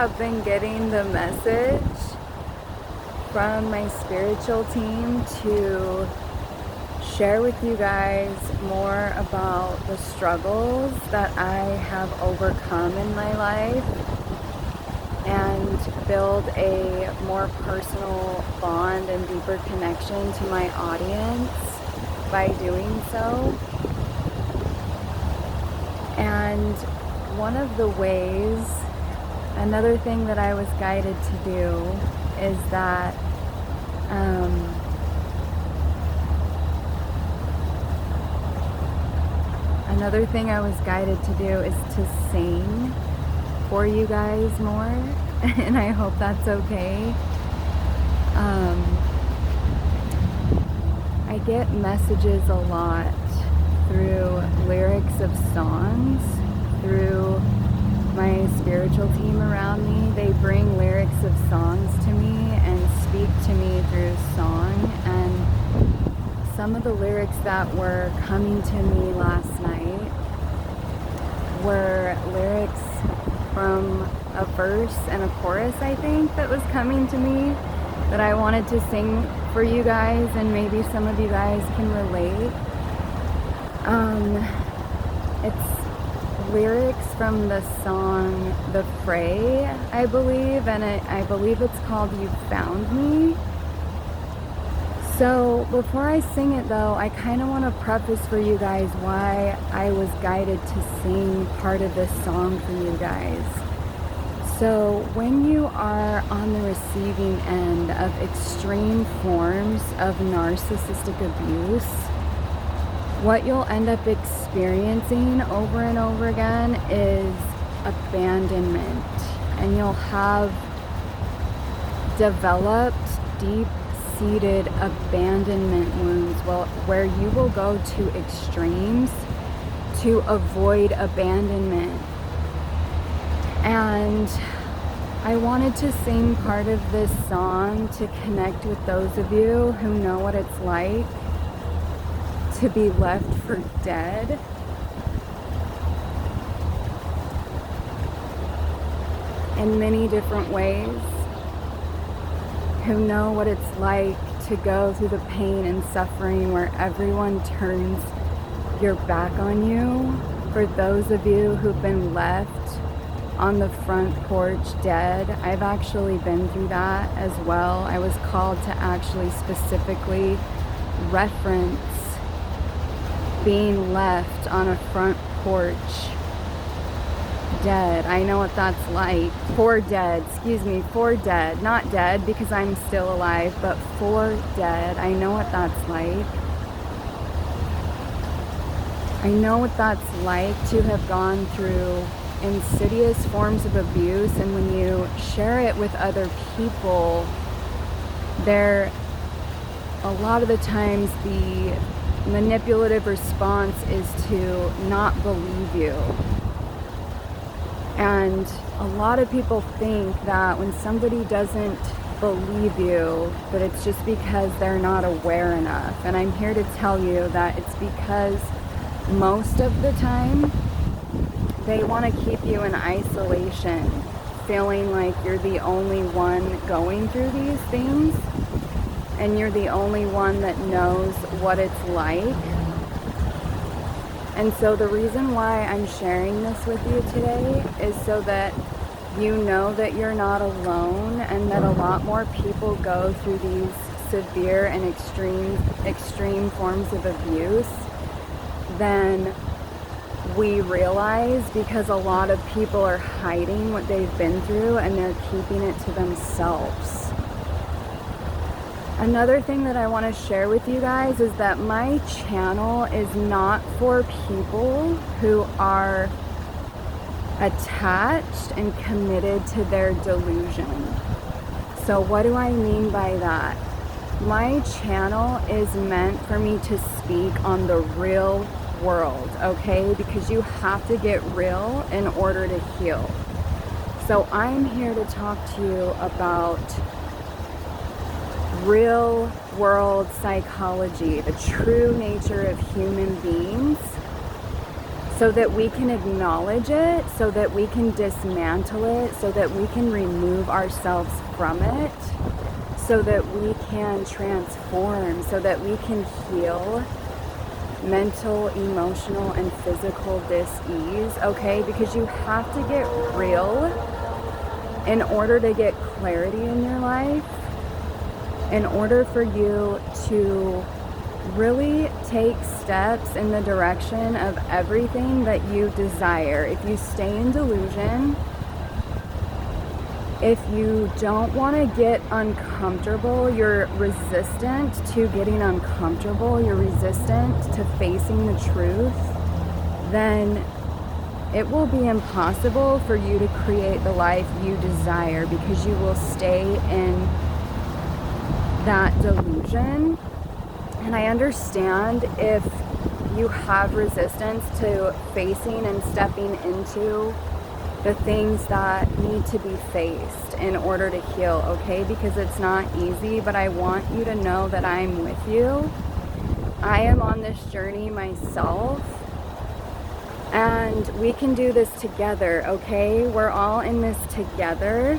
have been getting the message from my spiritual team to share with you guys more about the struggles that I have overcome in my life and build a more personal bond and deeper connection to my audience by doing so. And one of the ways, another thing that I was guided to do is that another thing I was guided to do is to sing for you guys more, and I hope that's okay. I get messages a lot through lyrics of songs, through my spiritual team around me. They bring lyrics of songs to me and speak to me through song. And some of the lyrics that were coming to me last night were lyrics from a verse and a chorus, I think, that was coming to me that I wanted to sing for you guys, and maybe some of you guys can relate. It's lyrics from the song The Fray, I believe, and I believe it's called You Found Me. So before I sing it though, I kind of want to preface for you guys why I was guided to sing part of this song for you guys. So when you are on the receiving end of extreme forms of narcissistic abuse, what you'll end up experiencing over and over again is abandonment. And you'll have developed deep-seated abandonment wounds where you will go to extremes to avoid abandonment. And I wanted to sing part of this song to connect with those of you who know what it's like to be left for dead. In many different ways. Who know what it's like to go through the pain and suffering where everyone turns your back on you. For those of you who've been left on the front porch dead, I've actually been through that as well. I was called to actually specifically reference being left on a front porch dead. I know what that's like. For dead, not dead because I'm still alive, but for dead. I know what that's like. I know what that's like to have gone through insidious forms of abuse, and when you share it with other people, a lot of the times the manipulative response is to not believe you. And a lot of people think that when somebody doesn't believe you, that it's just because they're not aware enough. And I'm here to tell you that it's because most of the time they want to keep you in isolation, feeling like you're the only one going through these things and you're the only one that knows what it's like. And so the reason why I'm sharing this with you today is so that you know that you're not alone, and that a lot more people go through these severe and extreme forms of abuse than we realize, because a lot of people are hiding what they've been through and they're keeping it to themselves. Another thing that I want to share with you guys is that my channel is not for people who are attached and committed to their delusion. So what do I mean by that? My channel is meant for me to speak on the real world, okay? Because you have to get real in order to heal. So I'm here to talk to you about real world psychology, the true nature of human beings, so that we can acknowledge it, so that we can dismantle it, so that we can remove ourselves from it, so that we can transform, so that we can heal mental, emotional, and physical dis-ease, okay? Because you have to get real in order to get clarity in your life, in order for you to really take steps in the direction of everything that you desire. If you stay in delusion, if you don't want to get uncomfortable, you're resistant to getting uncomfortable, you're resistant to facing the truth, then it will be impossible for you to create the life you desire, because you will stay in that delusion. And I understand if you have resistance to facing and stepping into the things that need to be faced in order to heal, okay? Because it's not easy, but I want you to know that I'm with you. I am on this journey myself, and we can do this together, okay? We're all in this together.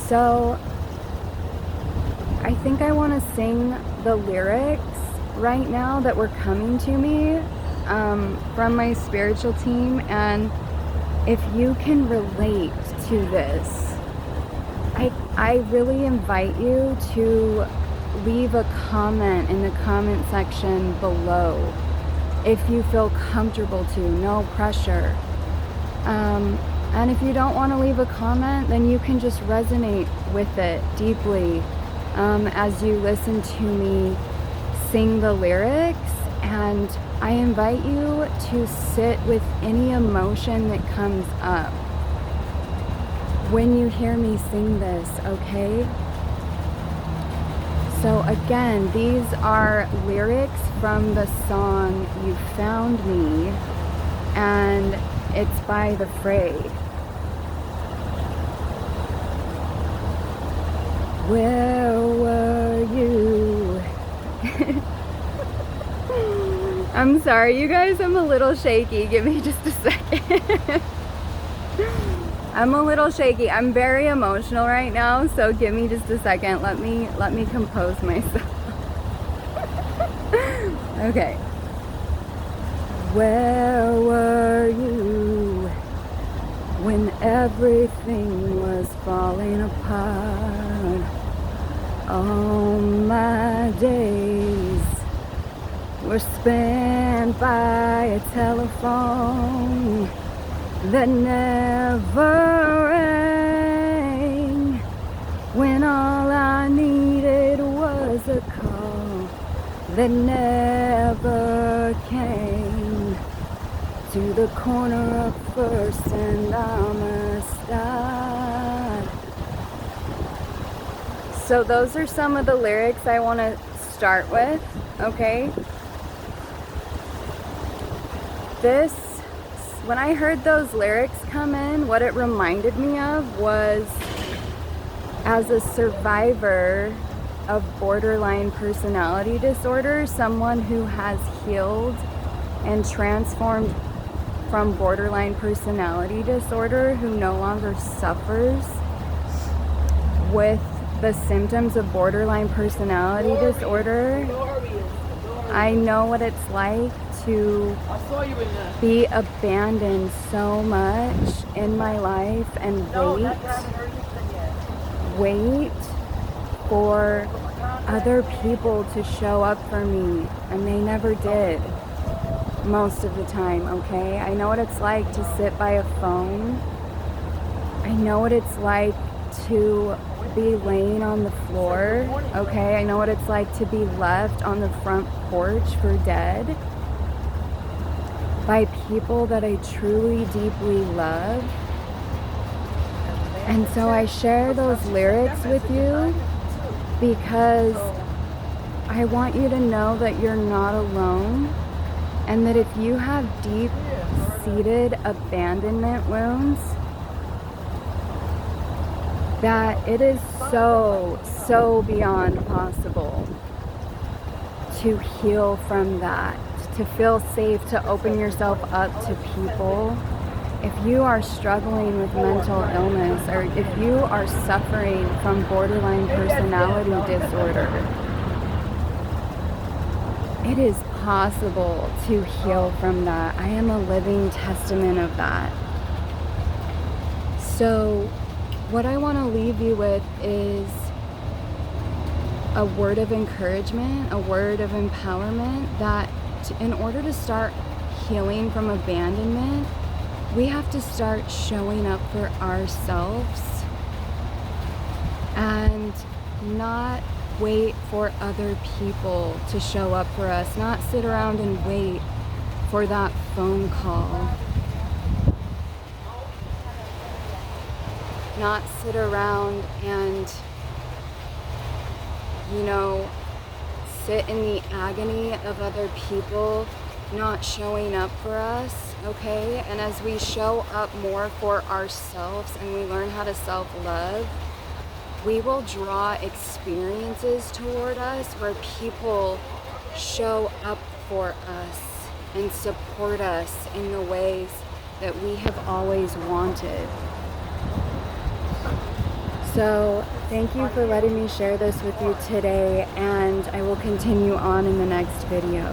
So I think I want to sing the lyrics right now that were coming to me from my spiritual team, and if you can relate to this, I really invite you to leave a comment in the comment section below if you feel comfortable to, no pressure. And if you don't want to leave a comment, then you can just resonate with it deeply as you listen to me sing the lyrics. And I invite you to sit with any emotion that comes up when you hear me sing this, okay? So again, these are lyrics from the song You Found Me, and it's by The Fray. Where were you? I'm sorry, you guys, I'm a little shaky. Give me just a second. I'm a little shaky. I'm very emotional right now, so give me just a second. Let me compose myself. Okay. Where were you when everything was falling apart? All my days were spent by a telephone that never rang, when all I needed was a call that never came to the corner of First and Amistad. So those are some of the lyrics I want to start with, okay? When I heard those lyrics come in, what it reminded me of was, as a survivor of borderline personality disorder, someone who has healed and transformed from borderline personality disorder, who no longer suffers with the symptoms of borderline personality disorder. I know what it's like to be abandoned so much in my life and wait for other people to show up for me, and they never did most of the time, okay? I know what it's like to sit by a phone. I know what it's like to be laying on the floor, okay? I know what it's like to be left on the front porch for dead by people that I truly, deeply love. And so I share those lyrics with you because I want you to know that you're not alone, and that if you have deep-seated abandonment wounds, that it is so beyond possible to heal from that, to feel safe, to open yourself up to people. If you are struggling with mental illness, or if you are suffering from borderline personality disorder, it is possible to heal from that. I am a living testament of that. So what I want to leave you with is a word of encouragement, a word of empowerment, that in order to start healing from abandonment, we have to start showing up for ourselves and not wait for other people to show up for us, not sit around and wait for that phone call, not sit around and, sit in the agony of other people not showing up for us, okay? And as we show up more for ourselves and we learn how to self-love, we will draw experiences toward us where people show up for us and support us in the ways that we have always wanted. So thank you for letting me share this with you today, and I will continue on in the next video.